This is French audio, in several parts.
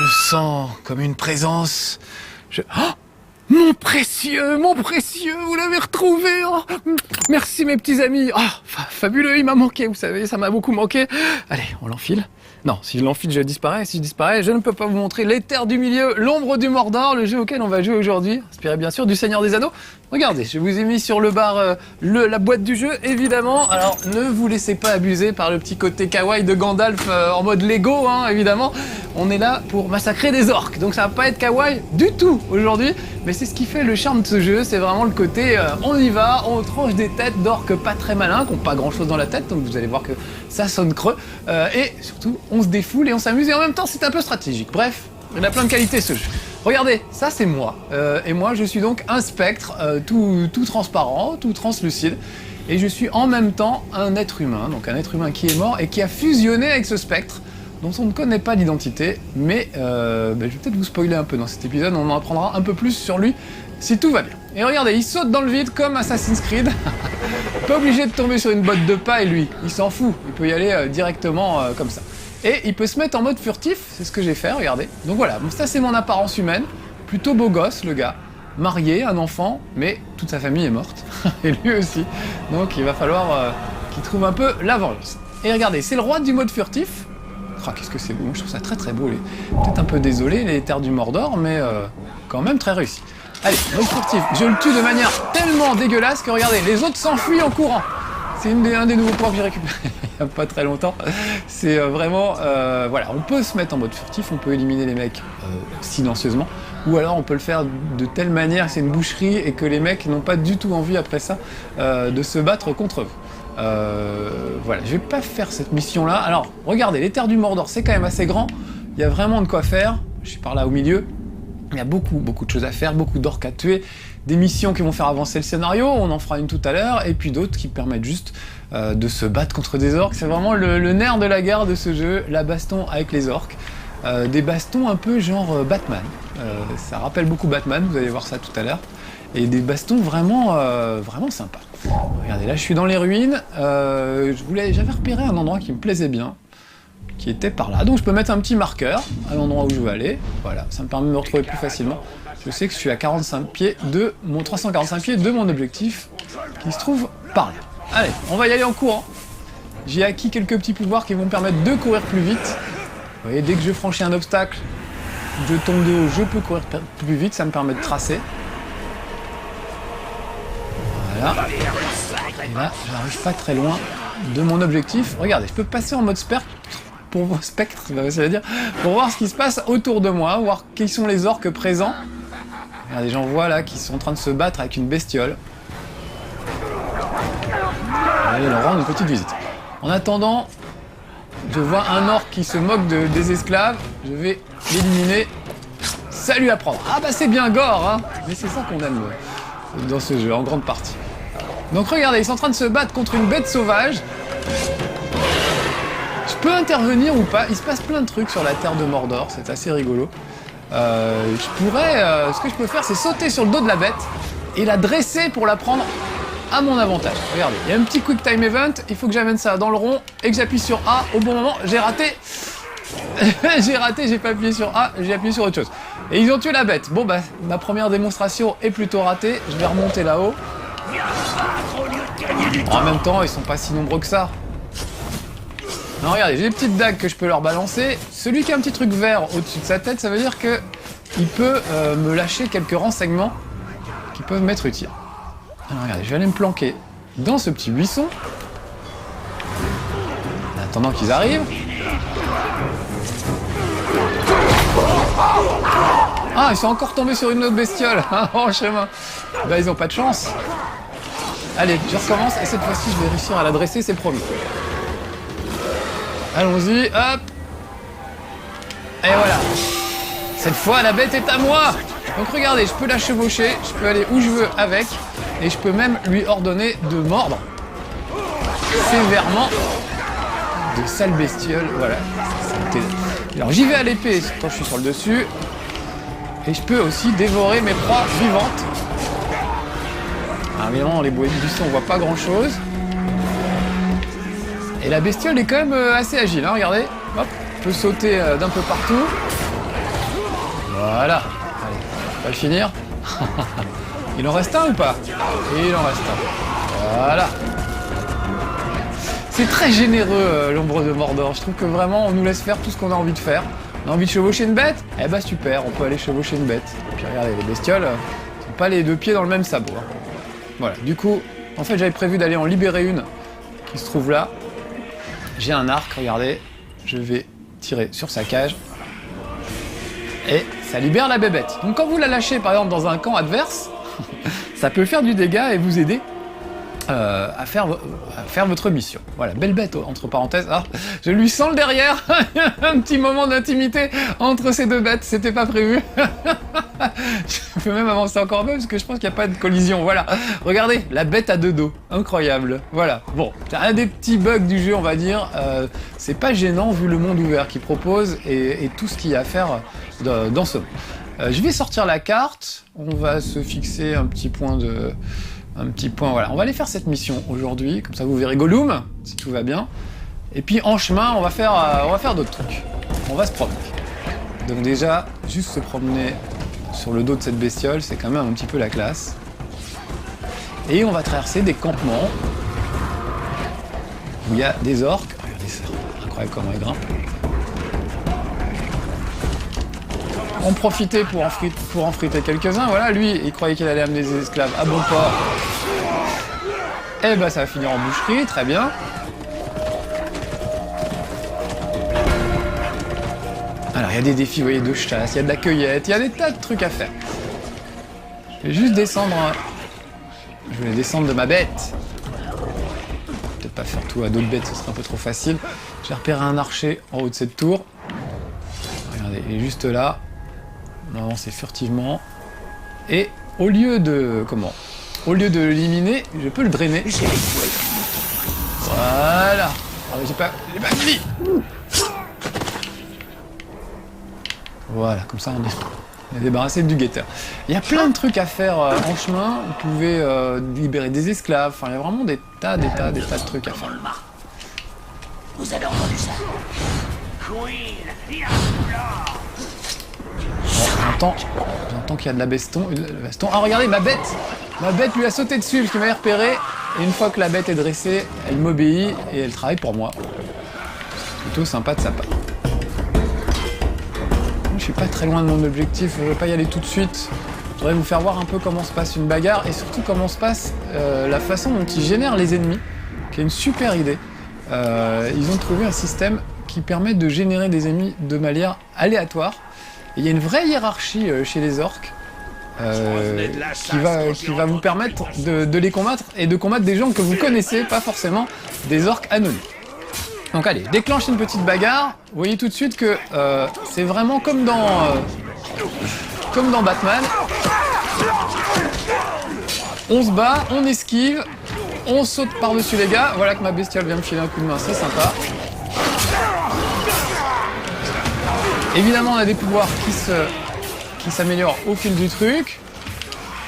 sens comme une présence. Oh, mon précieux, vous l'avez retrouvé. Oh, merci mes petits amis. Oh, fabuleux, il m'a manqué, vous savez, ça m'a beaucoup manqué. Allez, on l'enfile. Non, si je l'enfile, je disparais. Si je disparais, je ne peux pas vous montrer les terres du milieu, l'ombre du Mordor, le jeu auquel on va jouer aujourd'hui, inspiré bien sûr du Seigneur des Anneaux. Regardez, je vous ai mis sur le bar la boîte du jeu, évidemment. Alors, ne vous laissez pas abuser par le petit côté kawaii de Gandalf en mode Lego, hein, évidemment. On est là pour massacrer des orques, donc ça va pas être kawaii du tout aujourd'hui. Mais c'est ce qui fait le charme de ce jeu, c'est vraiment le côté on y va, on tranche des têtes d'orques pas très malins, qui n'ont pas grand chose dans la tête, donc vous allez voir que ça sonne creux. Et surtout, on se défoule et on s'amuse, et en même temps, c'est un peu stratégique. Bref, il a plein de qualités ce jeu. Regardez, ça c'est moi, et moi je suis donc un spectre tout transparent, tout translucide, et je suis en même temps un être humain, donc un être humain qui est mort et qui a fusionné avec ce spectre, dont on ne connaît pas l'identité, mais je vais peut-être vous spoiler un peu dans cet épisode, on en apprendra un peu plus sur lui si tout va bien. Et regardez, il saute dans le vide comme Assassin's Creed, pas obligé de tomber sur une botte de paille lui, il s'en fout, il peut y aller directement comme ça. Et il peut se mettre en mode furtif, c'est ce que j'ai fait, regardez. Donc voilà, ça c'est mon apparence humaine, plutôt beau gosse le gars, marié, un enfant, mais toute sa famille est morte, et lui aussi. Donc il va falloir qu'il trouve un peu la vengeance. Et regardez, c'est le roi du mode furtif. Oh, qu'est-ce que c'est beau, je trouve ça très très beau. Peut-être un peu désolé, les terres du Mordor, mais quand même très réussi. Allez, mode furtif, je le tue de manière tellement dégueulasse que regardez, les autres s'enfuient en courant. C'est un des nouveaux points que j'ai récupéré il n'y a pas très longtemps. C'est vraiment... voilà, on peut se mettre en mode furtif, on peut éliminer les mecs silencieusement, ou alors on peut le faire de telle manière que c'est une boucherie et que les mecs n'ont pas du tout envie après ça de se battre contre vous. Voilà, je vais pas faire cette mission-là. Alors, regardez, les terres du Mordor, c'est quand même assez grand. Il y a vraiment de quoi faire. Je suis par là au milieu. Il y a beaucoup de choses à faire, beaucoup d'orques à tuer, des missions qui vont faire avancer le scénario, on en fera une tout à l'heure, et puis d'autres qui permettent juste de se battre contre des orques. C'est vraiment le nerf de la guerre de ce jeu, la baston avec les orques. Des bastons un peu genre Batman. Ça rappelle beaucoup Batman, vous allez voir ça tout à l'heure. Et des bastons vraiment sympas. Regardez, là je suis dans les ruines, j'avais repéré un endroit qui me plaisait bien, qui était par là. Donc je peux mettre un petit marqueur à l'endroit où je veux aller. Voilà, ça me permet de me retrouver plus facilement. Je sais que je suis à 45 pieds de mon 345 pieds de mon objectif, qui se trouve par là. Allez, on va y aller en courant. J'ai acquis quelques petits pouvoirs qui vont me permettre de courir plus vite. Vous voyez, dès que je franchis un obstacle, je tombe de haut, je peux courir plus vite, ça me permet de tracer. Voilà. Et là, j'arrive pas très loin de mon objectif. Regardez, je peux passer en mode spectre pour voir ce qui se passe autour de moi, voir qui sont les orques présents. Regardez, j'en vois là qui sont en train de se battre avec une bestiole. Allez leur rendre une petite visite. En attendant, je vois un orc qui se moque des esclaves. Je vais l'éliminer. Ça lui apprendre. Ah bah c'est bien gore, hein. Mais c'est ça qu'on aime dans ce jeu, en grande partie. Donc regardez, ils sont en train de se battre contre une bête sauvage. Je peux intervenir ou pas, il se passe plein de trucs sur la terre de Mordor, c'est assez rigolo. Ce que je peux faire, c'est sauter sur le dos de la bête et la dresser pour la prendre à mon avantage. Regardez, il y a un petit quick time event, il faut que j'amène ça dans le rond et que j'appuie sur A au bon moment. J'ai raté. J'ai pas appuyé sur A, j'ai appuyé sur autre chose. Et ils ont tué la bête. Bon bah, ma première démonstration est plutôt ratée, je vais remonter là-haut. En même temps, ils sont pas si nombreux que ça. Non, regardez, j'ai des petites dagues que je peux leur balancer. Celui qui a un petit truc vert au-dessus de sa tête, ça veut dire que il peut me lâcher quelques renseignements qui peuvent m'être utiles. Alors regardez, je vais aller me planquer dans ce petit buisson. En attendant qu'ils arrivent. Ah, ils sont encore tombés sur une autre bestiole en chemin. Bah, ils ont pas de chance. Allez, je recommence et cette fois-ci, je vais réussir à l'adresser, c'est promis. Allons-y, hop. Et voilà. Cette fois, la bête est à moi. Donc regardez, je peux la chevaucher, je peux aller où je veux avec, et je peux même lui ordonner de mordre sévèrement de sales bestioles. Voilà. Alors j'y vais à l'épée quand je suis sur le dessus, et je peux aussi dévorer mes proies vivantes. Alors évidemment, dans les buissons, on voit pas grand-chose. Et la bestiole est quand même assez agile, hein, regardez. Hop, peut sauter d'un peu partout. Voilà. Allez, on va le finir. Il en reste un ou pas? Il en reste un. Voilà. C'est très généreux, l'ombre de Mordor. Je trouve que vraiment, on nous laisse faire tout ce qu'on a envie de faire. On a envie de chevaucher une bête? Eh bah super, on peut aller chevaucher une bête. Et puis regardez, les bestioles sont pas les deux pieds dans le même sabot. Hein. Voilà, du coup, en fait, j'avais prévu d'aller en libérer une qui se trouve là. J'ai un arc, regardez. Je vais tirer sur sa cage. Et ça libère la bébête. Donc quand vous la lâchez, par exemple, dans un camp adverse, ça peut faire du dégât et vous aider à faire votre mission. Voilà, belle bête, entre parenthèses. Ah, je lui sens le derrière. Un petit moment d'intimité entre ces deux bêtes, c'était pas prévu. Je peux même avancer encore un peu parce que je pense qu'il n'y a pas de collision. Voilà, regardez, la bête à deux dos, incroyable. Voilà, bon, c'est un des petits bugs du jeu, on va dire. C'est pas gênant vu le monde ouvert qu'il propose et tout ce qu'il y a à faire dans ce monde. Je vais sortir la carte, on va se fixer un petit point, voilà. On va aller faire cette mission aujourd'hui, comme ça vous verrez Gollum, si tout va bien. Et puis en chemin, on va faire d'autres trucs. On va se promener. Donc déjà, juste se promener sur le dos de cette bestiole, c'est quand même un petit peu la classe. Et on va traverser des campements où il y a des orques. Regardez ça, incroyable comment ils grimpent. On profitait pour en friter quelques-uns. Voilà, lui, il croyait qu'il allait amener des esclaves à bon port. Eh ben, ça va finir en boucherie, très bien. Alors, il y a des défis, vous voyez, de chasse, il y a de la cueillette, il y a des tas de trucs à faire. Je vais juste descendre... Je vais descendre de ma bête. Peut-être pas faire tout à d'autres bêtes, ce serait un peu trop facile. J'ai repéré un archer en haut de cette tour. Regardez, il est juste là. On va avancer furtivement. Et au lieu de... Comment? Au lieu de l'éliminer, je peux le drainer. Voilà. Ah, j'ai pas fini. Voilà, comme ça on est débarrassé du guetteur. Il y a plein de trucs à faire en chemin. Vous pouvez libérer des esclaves. Enfin, il y a vraiment des tas de trucs à faire. Vous avez entendu ça? J'entends qu'il y a de la baston. Ah, regardez, ma bête lui a sauté dessus parce qu'il m'a repéré. Et une fois que la bête est dressée, elle m'obéit et elle travaille pour moi. C'est plutôt sympa de sa part. Je suis pas très loin de mon objectif, je vais pas y aller tout de suite. Je voudrais vous faire voir un peu comment se passe une bagarre et surtout comment se passe la façon dont ils génèrent les ennemis, qui est une super idée. Ils ont trouvé un système qui permet de générer des ennemis de manière aléatoire. Et il y a une vraie hiérarchie chez les orques qui va vous permettre de les combattre et de combattre des gens que vous connaissez, pas forcément des orques anonymes. Donc allez, déclenche une petite bagarre. Vous voyez tout de suite que c'est vraiment comme dans Batman. On se bat, on esquive, on saute par-dessus les gars. Voilà que ma bestiole vient me filer un coup de main, c'est sympa. Évidemment, on a des pouvoirs qui s'améliorent au fil du truc.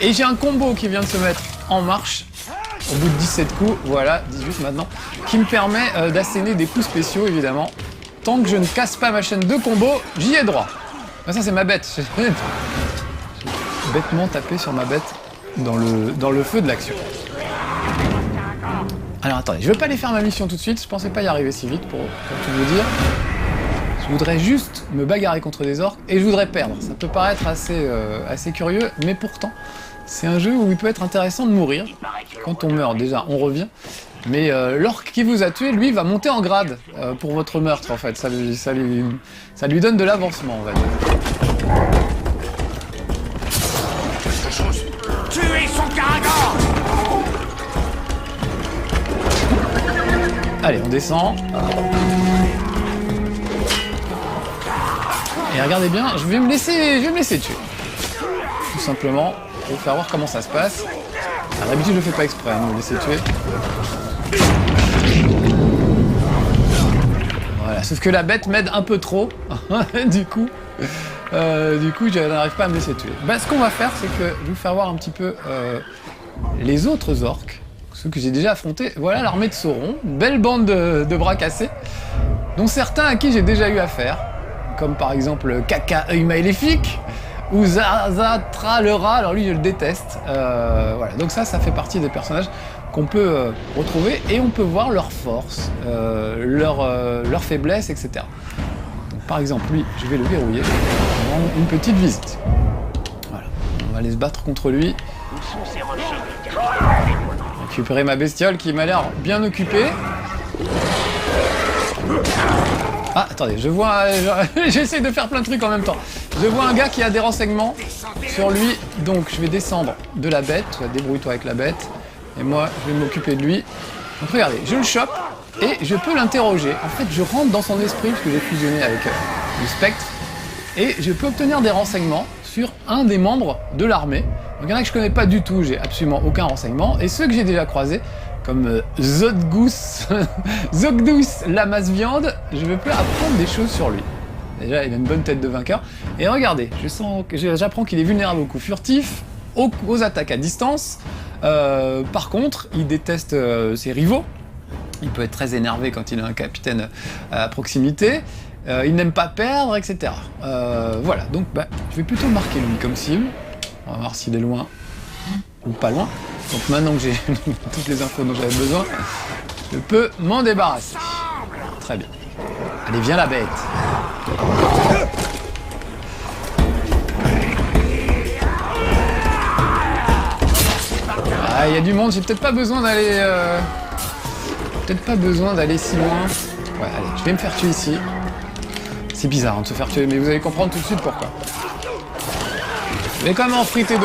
Et j'ai un combo qui vient de se mettre en marche. Au bout de 17 coups, voilà, 18 maintenant, qui me permet d'asséner des coups spéciaux, évidemment. Tant que je ne casse pas ma chaîne de combo, j'y ai droit. Ah, ça, c'est ma bête. J'ai bêtement tapé sur ma bête dans le feu de l'action. Alors, attendez, je ne vais pas aller faire ma mission tout de suite. Je pensais pas y arriver si vite, pour tout vous dire. Je voudrais juste me bagarrer contre des orques et je voudrais perdre. Ça peut paraître assez curieux, mais pourtant... C'est un jeu où il peut être intéressant de mourir. Quand on meurt, déjà, on revient. Mais l'orque qui vous a tué, lui, va monter en grade pour votre meurtre, en fait. Ça lui donne de l'avancement, on va dire. Tuez son caragor! Allez, on descend. Et regardez bien, je vais me laisser tuer. Tout simplement. Pour vous faire voir comment ça se passe. À l'habitude, je le fais pas exprès, de me laisser tuer. Voilà, sauf que la bête m'aide un peu trop. du coup, je n'arrive pas à me laisser tuer. Bah, ce qu'on va faire, c'est que je vais vous faire voir un petit peu les autres orques, ceux que j'ai déjà affrontés. Voilà l'armée de Sauron, une belle bande de bras cassés, dont certains à qui j'ai déjà eu affaire, comme par exemple Caca œil maléfique. ou Zatra le rat, alors lui je le déteste. Voilà, donc ça fait partie des personnages qu'on peut retrouver et on peut voir leurs forces, leurs faiblesses, etc. Donc, par exemple, lui, je vais le verrouiller, on va rendre une petite visite. Voilà, on va aller se battre contre lui. Récupérer ma bestiole qui m'a l'air bien occupée. Ah, attendez, je vois... J'essaie de faire plein de trucs en même temps. Je vois un gars qui a des renseignements sur lui, donc je vais descendre de la bête. Débrouille-toi avec la bête. Et moi, je vais m'occuper de lui. Donc regardez, je le chope et je peux l'interroger. En fait, je rentre dans son esprit, parce que j'ai fusionné avec le spectre, et je peux obtenir des renseignements sur un des membres de l'armée. Donc il y en a que je connais pas du tout, j'ai absolument aucun renseignement, et ceux que j'ai déjà croisés, comme Zogdus la masse viande, je peux apprendre des choses sur lui. Déjà, il a une bonne tête de vainqueur. Et regardez, j'apprends qu'il est vulnérable aux coups furtifs, aux attaques à distance. Par contre, il déteste ses rivaux. Il peut être très énervé quand il a un capitaine à proximité. Il n'aime pas perdre, etc. Voilà, donc je vais plutôt marquer lui comme cible. On va voir s'il est loin ou pas loin. Donc maintenant que j'ai toutes les infos dont j'avais besoin, je peux m'en débarrasser. Très bien. Allez, viens la bête. Ah, il y a du monde, j'ai peut-être pas besoin d'aller... si loin. Ouais, allez, je vais me faire tuer ici. C'est bizarre de se faire tuer, mais vous allez comprendre tout de suite pourquoi. Je vais quand même en friter 2-3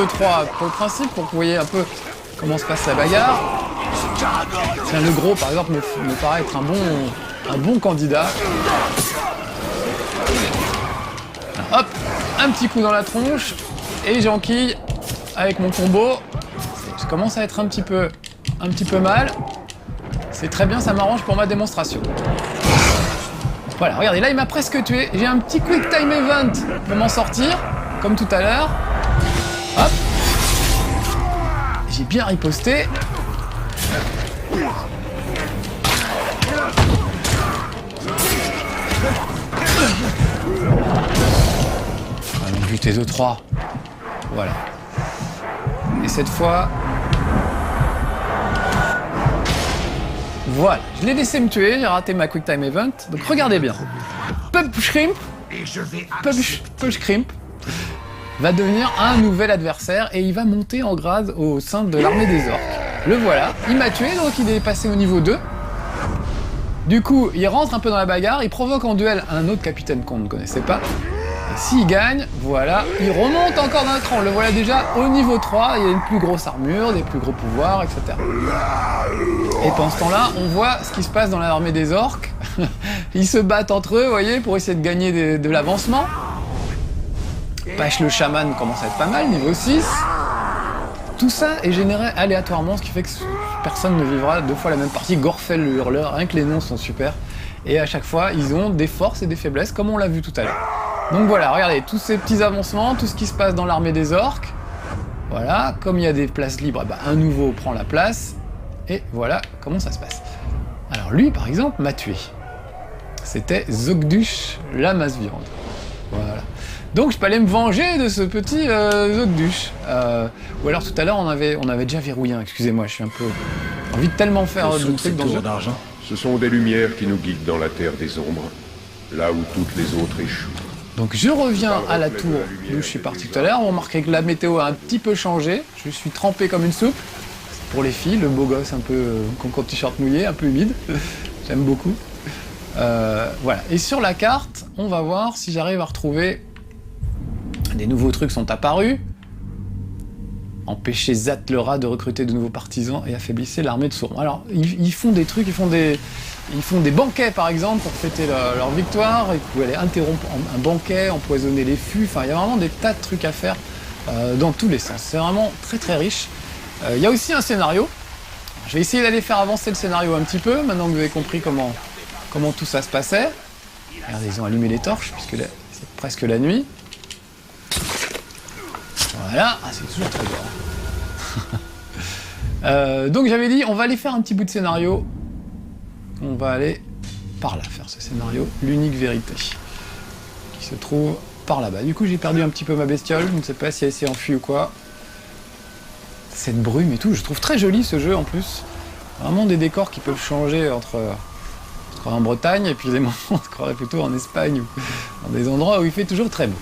pour le principe, pour que vous voyez un peu comment se passe la bagarre. Tiens, le gros, par exemple, me paraît être un bon candidat. Alors, hop, un petit coup dans la tronche, et j'enquille avec mon combo. Ça commence à être un petit peu mal. C'est très bien, ça m'arrange pour ma démonstration. Voilà, regardez, là il m'a presque tué. J'ai un petit quick time event pour m'en sortir, comme tout à l'heure. Hop. J'ai bien riposté. On va buter 2-3. Voilà. Et cette fois... Voilà, je l'ai laissé me tuer, j'ai raté ma quick time event. Donc regardez bien. Pub Shrimp va devenir un nouvel adversaire et il va monter en grade au sein de l'armée des orques. Le voilà, il m'a tué, donc il est passé au niveau 2. Du coup, il rentre un peu dans la bagarre, il provoque en duel un autre capitaine qu'on ne connaissait pas. Et s'il gagne, voilà, il remonte encore d'un cran. Le voilà déjà au niveau 3, il a une plus grosse armure, des plus gros pouvoirs, etc. Et pendant ce temps-là, on voit ce qui se passe dans l'armée des orques. Ils se battent entre eux, vous voyez, pour essayer de gagner de l'avancement. Pache le chaman commence à être pas mal, niveau 6. Tout ça est généré aléatoirement, ce qui fait que personne ne vivra 2 fois la même partie. Gorfel le hurleur, rien que les noms sont super. Et à chaque fois, ils ont des forces et des faiblesses, comme on l'a vu tout à l'heure. Donc voilà, regardez, tous ces petits avancements, tout ce qui se passe dans l'armée des orques. Voilà, comme il y a des places libres, un nouveau prend la place. Et voilà comment ça se passe. Alors lui, par exemple, m'a tué. C'était Zogdus la masse viande. Voilà. Donc je peux aller me venger de ce petit Zogdus. Ou alors tout à l'heure, on avait déjà verrouillé un. Excusez-moi, je suis un peu... J'ai envie de tellement faire de trucs dans le jeu. Ce sont des lumières qui nous guident dans la terre des ombres, là où toutes les autres échouent. Donc je reviens à la tour d'où je suis parti tout à l'heure. On remarquait que la météo a un petit peu changé. Je suis trempé comme une soupe. Pour les filles, le beau gosse un peu con t-shirt mouillé, un peu humide. J'aime beaucoup. Voilà. Et sur la carte, on va voir si j'arrive à retrouver... Des nouveaux trucs sont apparus. Empêcher Zat le rat de recruter de nouveaux partisans et affaiblissez l'armée de Sauron. Alors, ils font des trucs, ils font des banquets, par exemple, pour fêter leur victoire. Ils pouvaient aller interrompre un banquet, empoisonner les fûts. Enfin, il y a vraiment des tas de trucs à faire dans tous les sens. C'est vraiment très très riche. Il y a aussi un scénario. Je vais essayer d'aller faire avancer le scénario un petit peu, maintenant que vous avez compris comment tout ça se passait. Regardez, ils ont allumé les torches, puisque c'est presque la nuit. Voilà, c'est toujours très bien. Donc j'avais dit, on va aller faire un petit bout de scénario. On va aller par là faire ce scénario, l'unique vérité, qui se trouve par là-bas. Du coup, j'ai perdu un petit peu ma bestiole. Je ne sais pas si elle s'est enfuie ou quoi. Cette brume et tout, je trouve très joli ce jeu en plus. Vraiment des décors qui peuvent changer entre en Bretagne et puis des moments on se croirait plutôt en Espagne ou dans des endroits où il fait toujours très beau.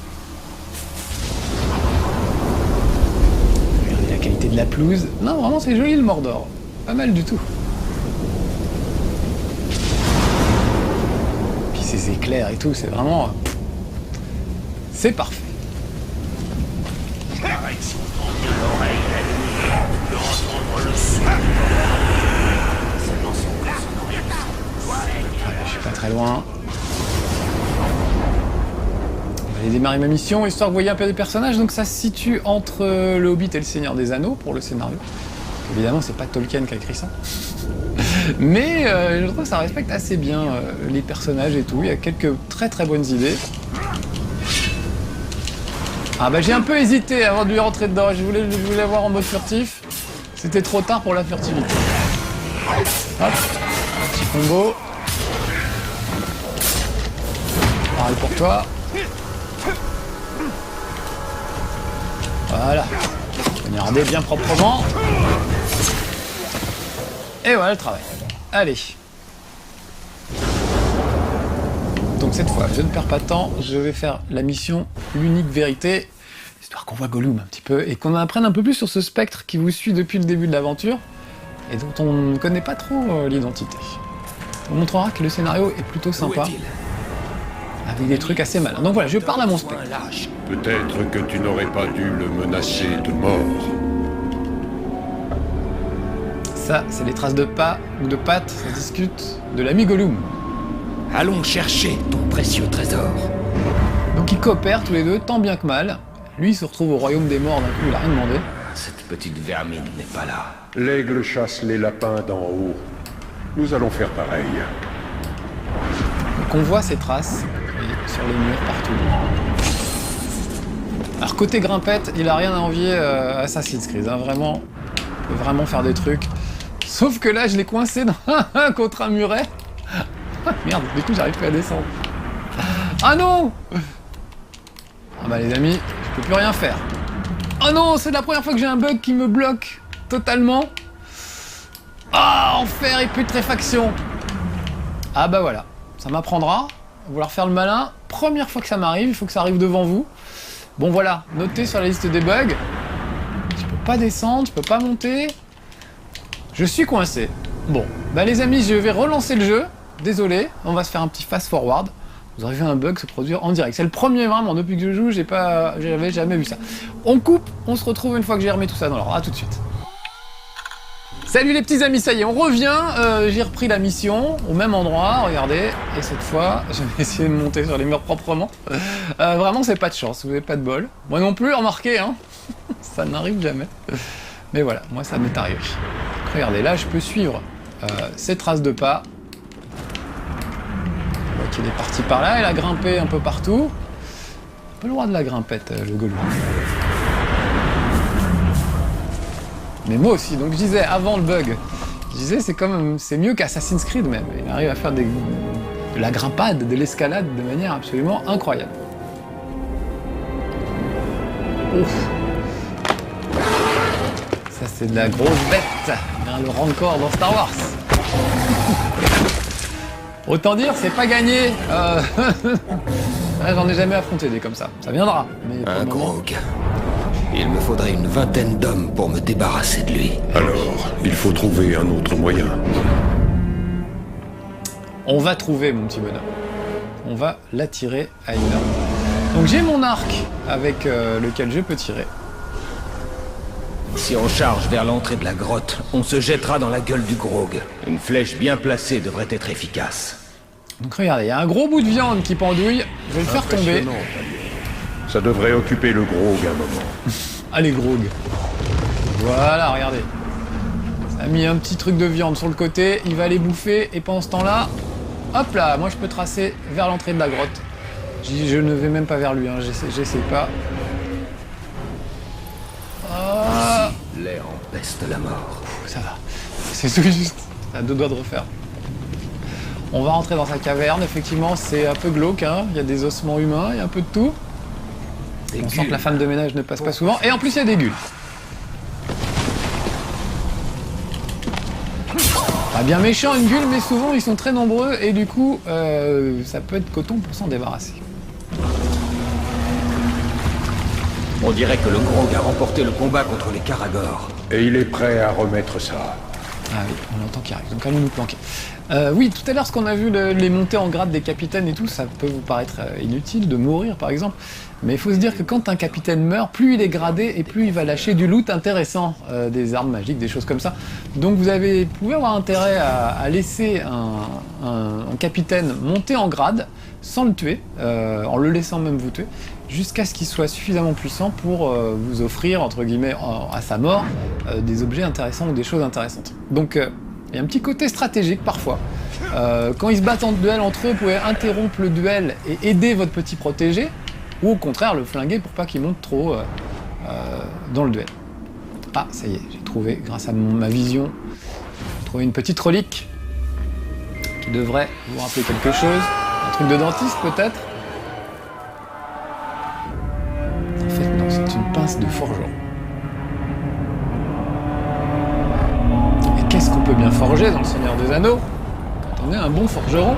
Regardez la qualité de la pelouse. Non, vraiment c'est joli le Mordor. Pas mal du tout. Puis ces éclairs et tout, c'est vraiment... C'est parfait. Voilà, je suis pas très loin. On va aller démarrer ma mission, histoire que vous voyez un peu des personnages. Donc ça se situe entre le Hobbit et le Seigneur des Anneaux pour le scénario. Évidemment, c'est pas Tolkien qui a écrit ça. Mais je trouve que ça respecte assez bien les personnages et tout. Il y a quelques très très bonnes idées. Ah bah j'ai un peu hésité avant de lui rentrer dedans. Je voulais l'avoir en mode furtif. C'était trop tard pour la furtivité. Hop, petit combo. Pareil pour toi. Voilà. Poignarder bien proprement. Et voilà le travail. Allez. Donc cette fois, je ne perds pas de temps, je vais faire la mission L'unique vérité, histoire qu'on voit Gollum un petit peu, et qu'on apprenne un peu plus sur ce spectre qui vous suit depuis le début de l'aventure, et dont on ne connaît pas trop l'identité. On montrera que le scénario est plutôt sympa, avec des trucs assez malins. Donc voilà, je parle à mon spectre. Peut-être que tu n'aurais pas dû le menacer de mort. Ça, c'est les traces de pas ou de pattes, ça se discute de l'ami Gollum. Allons chercher ton précieux trésor. Donc ils coopèrent tous les deux, tant bien que mal. Lui, il se retrouve au royaume des morts d'un coup, il a rien demandé. Cette petite vermine n'est pas là. L'aigle chasse les lapins d'en haut. Nous allons faire pareil. Donc on voit ces traces, et sur les murs partout. Alors côté grimpette, il a rien à envier à Assassin's Creed, hein, vraiment. Il peut vraiment faire des trucs. Sauf que là, je l'ai coincé contre un muret. Merde, du coup j'arrive plus à descendre. Ah non! Ah bah les amis, je peux plus rien faire. Oh non, c'est la première fois que j'ai un bug qui me bloque totalement. Ah, enfer et putréfaction. Ah bah voilà, ça m'apprendra. Vouloir faire le malin, première fois que ça m'arrive, il faut que ça arrive devant vous. Bon voilà, notez sur la liste des bugs. Je peux pas descendre, je peux pas monter. Je suis coincé. Bon, bah les amis, je vais relancer le jeu. Désolé, on va se faire un petit fast forward. Vous aurez vu un bug se produire en direct. C'est le premier vraiment, depuis que je joue, j'avais jamais vu ça. On coupe, on se retrouve une fois que j'ai remis tout ça dans l'ordre. A tout de suite. Salut les petits amis, ça y est, on revient. J'ai repris la mission au même endroit, regardez. Et cette fois, je vais essayer de monter sur les murs proprement. Vraiment, c'est pas de chance, vous n'avez pas de bol. Moi non plus, remarquez, hein. Ça n'arrive jamais. Mais voilà, moi ça m'est arrivé. Regardez, là, je peux suivre ces traces de pas. Il est parti par là, il a grimpé un peu partout. Un peu le roi de la grimpette, le Gollum. Mais moi aussi, donc je disais avant le bug, je disais c'est mieux qu'Assassin's Creed même. Il arrive à faire de la grimpade, de l'escalade de manière absolument incroyable. Ouf. Ça c'est de la grosse bête, bien le rancor dans Star Wars. Autant dire, c'est pas gagné. J'en ai jamais affronté des comme ça. Ça viendra. Mais pour un Grogue. Il me faudrait une vingtaine d'hommes pour me débarrasser de lui. Alors, il faut trouver un autre moyen. On va trouver, mon petit bonhomme. On va l'attirer à une arme. Donc j'ai mon arc avec lequel je peux tirer. Si on charge vers l'entrée de la grotte, on se jettera dans la gueule du Grogue. Une flèche bien placée devrait être efficace. Donc regardez, il y a un gros bout de viande qui pendouille. Je vais le faire tomber. Ça devrait occuper le Grogue un moment. Allez, Grogue. Voilà, regardez. Ça a mis un petit truc de viande sur le côté. Il va aller bouffer. Et pendant ce temps-là, hop là, moi je peux tracer vers l'entrée de la grotte. Je ne vais même pas vers lui, hein. J'essaie pas. L'air empeste la mort. Ça va. C'est tout juste. À deux doigts de refaire. On va rentrer dans sa caverne. Effectivement, c'est un peu glauque, hein. Il y a des ossements humains, il y a un peu de tout. On sent que la femme de ménage ne passe pas souvent. Et en plus, il y a des gueules. Pas bien méchant une gueule, mais souvent ils sont très nombreux et du coup, ça peut être coton pour s'en débarrasser. On dirait que le Grog a remporté le combat contre les Karagor. Et il est prêt à remettre ça. Ah oui, on entend qu'il arrive, donc allons nous planquer. Oui, tout à l'heure, ce qu'on a vu, les montées en grade des capitaines et tout, ça peut vous paraître inutile de mourir par exemple, mais il faut se dire que quand un capitaine meurt, plus il est gradé et plus il va lâcher du loot intéressant, des armes magiques, des choses comme ça. Donc vous pouvez avoir intérêt à laisser un capitaine monter en grade sans le tuer, en le laissant même vous tuer, jusqu'à ce qu'il soit suffisamment puissant pour vous offrir, entre guillemets, à sa mort, des objets intéressants ou des choses intéressantes. Donc il y a un petit côté stratégique parfois. Quand ils se battent en duel entre eux, vous pouvez interrompre le duel et aider votre petit protégé, ou au contraire le flinguer pour pas qu'il monte trop dans le duel. Ah, ça y est, j'ai trouvé, grâce à ma vision, j'ai trouvé une petite relique qui devrait vous rappeler quelque chose. Un truc de dentiste peut-être? En fait non, c'est une pince de forgeron. Et qu'est-ce qu'on peut bien forger dans le Seigneur des Anneaux quand on est un bon forgeron?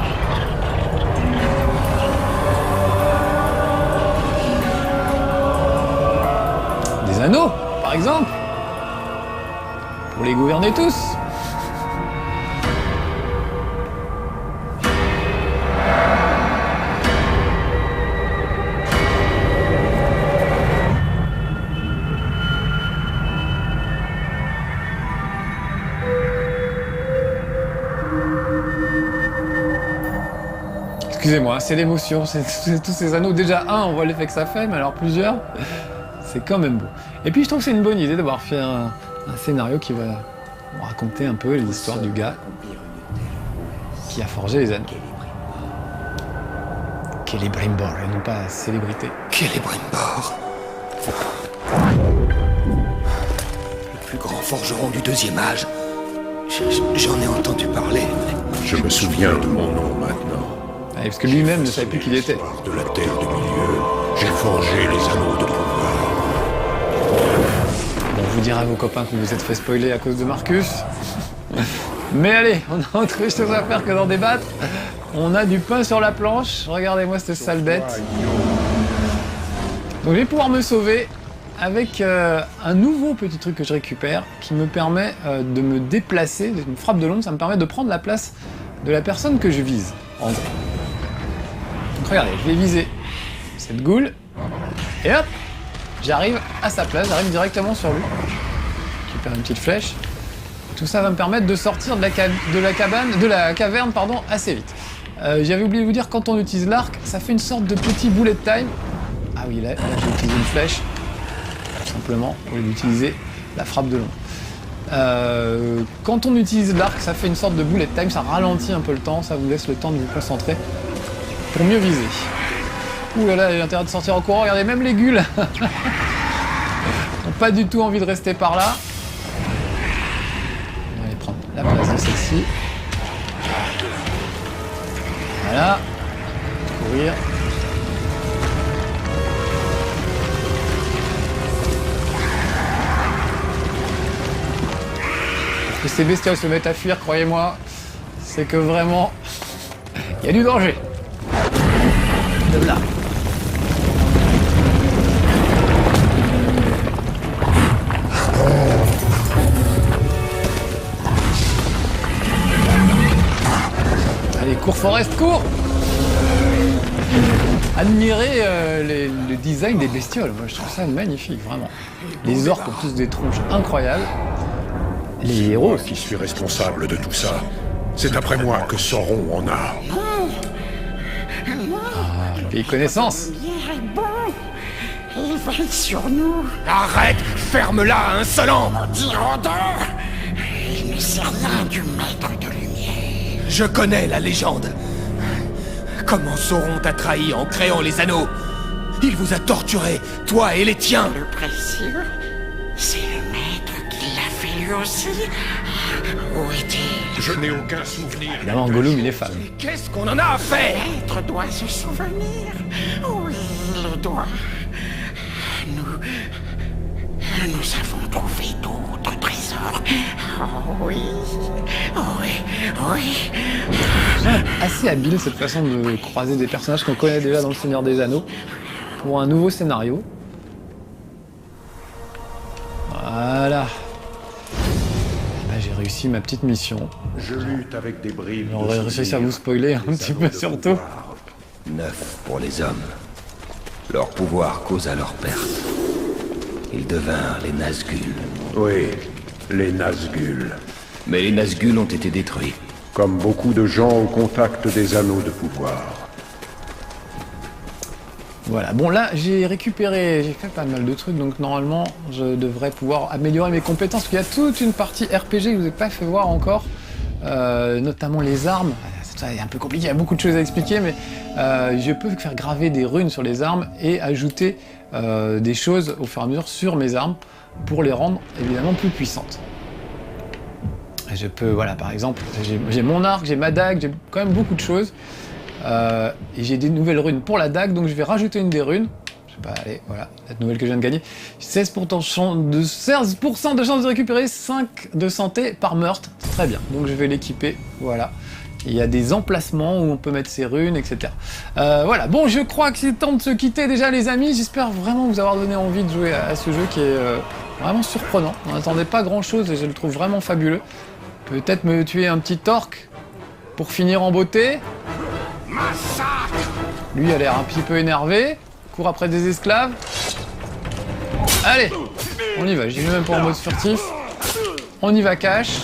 Des anneaux, par exemple, pour les gouverner tous. Excusez-moi, c'est l'émotion, c'est tous ces anneaux. Déjà, on voit l'effet que ça fait, mais alors plusieurs, c'est quand même beau. Et puis je trouve que c'est une bonne idée d'avoir fait un scénario qui va nous raconter un peu l'histoire du gars qui a forgé les anneaux. Celebrimbor, et non pas célébrité. Celebrimbor. Le plus grand forgeron du deuxième âge. J'en ai entendu parler. Je me souviens de mon nom maintenant. Ah, parce que lui-même ne savait plus qui il était. De la Terre du Milieu, j'ai forgé les anneaux de pouvoir. Bon, vous direz à vos copains que vous vous êtes fait spoiler à cause de Marcus. Mais allez, on a autre chose à faire que d'en débattre. On a du pain sur la planche. Regardez-moi cette sale bête. Donc je vais pouvoir me sauver avec un nouveau petit truc que je récupère qui me permet de me déplacer. Une frappe de l'ombre, ça me permet de prendre la place de la personne que je vise. En gros. Donc regardez, je vais viser cette goule. Et hop, j'arrive à sa place, j'arrive directement sur lui. Je récupère une petite flèche. Tout ça va me permettre de sortir de la caverne, assez vite. J'avais oublié de vous dire, quand on utilise l'arc, ça fait une sorte de petit bullet time. Ah oui, là j'ai utilisé une flèche, tout simplement, au lieu d'utiliser la frappe de long. Quand on utilise l'arc, ça fait une sorte de bullet time, ça ralentit un peu le temps, ça vous laisse le temps de vous concentrer pour mieux viser. Ouh là là, il y a intérêt de sortir en courant, regardez, même les gueules n'ont pas du tout envie de rester par là. On va aller prendre la place de celle-ci. Voilà. Courir. Parce que ces bestioles se mettent à fuir, croyez-moi, c'est que vraiment, il y a du danger. De là. Allez, cours Forest, cours! Admirez le design des bestioles, moi je trouve ça magnifique, vraiment. Les orques ont tous des tronches incroyables. Les héros Moi qui suis responsable de tout ça. C'est après moi que Sauron en a. pays connaissance. Il veille sur nous. Arrête! Ferme-la, insolent! Dirandeur. Il ne sait rien du maître de lumière. Je connais la légende. Comment Sauron t'a trahi en créant les anneaux? Il vous a torturé, toi et les tiens. Le précieux, c'est le maître qui l'a fait lui aussi. Où est-il? Je n'ai aucun souvenir. Évidemment, Gollum, il est fan. Qu'est-ce qu'on en a à faire? Le maître doit se souvenir. Oui, il le doit. Nous avons trouvé d'autres trésors. Oh oui. Oui, oui. Assez habile cette façon de croiser des personnages qu'on connaît déjà dans le Seigneur des Anneaux pour un nouveau scénario. Voilà. Là, j'ai réussi ma petite mission. Je lutte avec des bribes. J'aurais réussi à vous spoiler un petit peu surtout. 9 pour les hommes. Leur pouvoir causa leur perte. Ils devinrent les Nazgûl. Oui, les Nazgûl. Mais les Nazgûl ont été détruits. Comme beaucoup de gens au contact des anneaux de pouvoir. Voilà, bon là j'ai fait pas mal de trucs, donc normalement je devrais pouvoir améliorer mes compétences, parce qu'il y a toute une partie RPG que je vous ai pas fait voir encore, notamment les armes. Ça est un peu compliqué, il y a beaucoup de choses à expliquer, mais je peux faire graver des runes sur les armes et ajouter des choses au fur et à mesure sur mes armes pour les rendre évidemment plus puissantes. Et je peux, voilà, par exemple, j'ai mon arc, j'ai ma dague, j'ai quand même beaucoup de choses. Et j'ai des nouvelles runes pour la dague, donc je vais rajouter une des runes. Je sais pas, allez, voilà, cette nouvelle que je viens de gagner. 16% de chance de récupérer 5 de santé par meurtre. Très bien, donc je vais l'équiper, voilà. Il y a des emplacements où on peut mettre ses runes, etc. Voilà, bon, je crois que c'est temps de se quitter déjà, les amis. J'espère vraiment vous avoir donné envie de jouer à ce jeu qui est vraiment surprenant. On n'attendait pas grand-chose et je le trouve vraiment fabuleux. Peut-être me tuer un petit orc pour finir en beauté. Lui a l'air un petit peu énervé. Court après des esclaves. Allez, on y va. J'y vais même pas en mode furtif. On y va cash.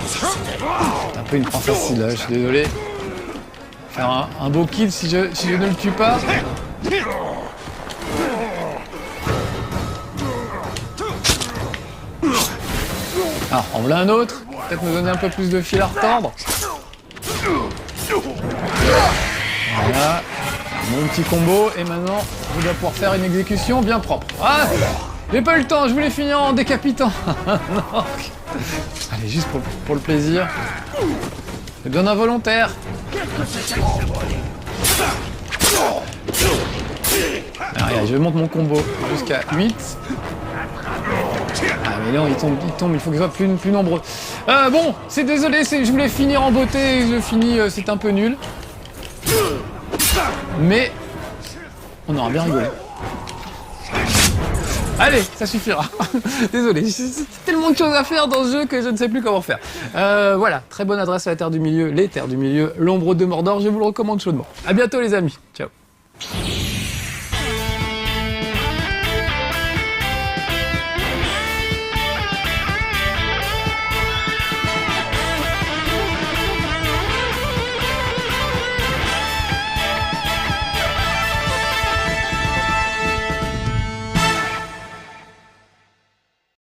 C'est un peu une princesse là, je suis désolé. Faire un beau kill si je ne le tue pas. Ah, en voilà un autre. Peut-être me donner un peu plus de fil à retordre. Voilà, mon petit combo, et maintenant je dois pouvoir faire une exécution bien propre. Ah, j'ai pas eu le temps, je voulais finir en décapitant. Non. Allez, juste pour le plaisir. J'ai besoin d'un volontaire. Ah, regarde, je monte mon combo jusqu'à 8. Ah mais non, il tombe, il faut qu'il soit plus nombreux. Bon, c'est désolé, je voulais finir en beauté, je finis, c'est un peu nul. Mais on aura bien rigolé. Allez, ça suffira. Désolé, c'est tellement de choses à faire dans ce jeu que je ne sais plus comment faire. Voilà, très bonne adresse à la Terre du Milieu, les Terres du Milieu, l'ombre de Mordor, je vous le recommande chaudement. A bientôt les amis, ciao.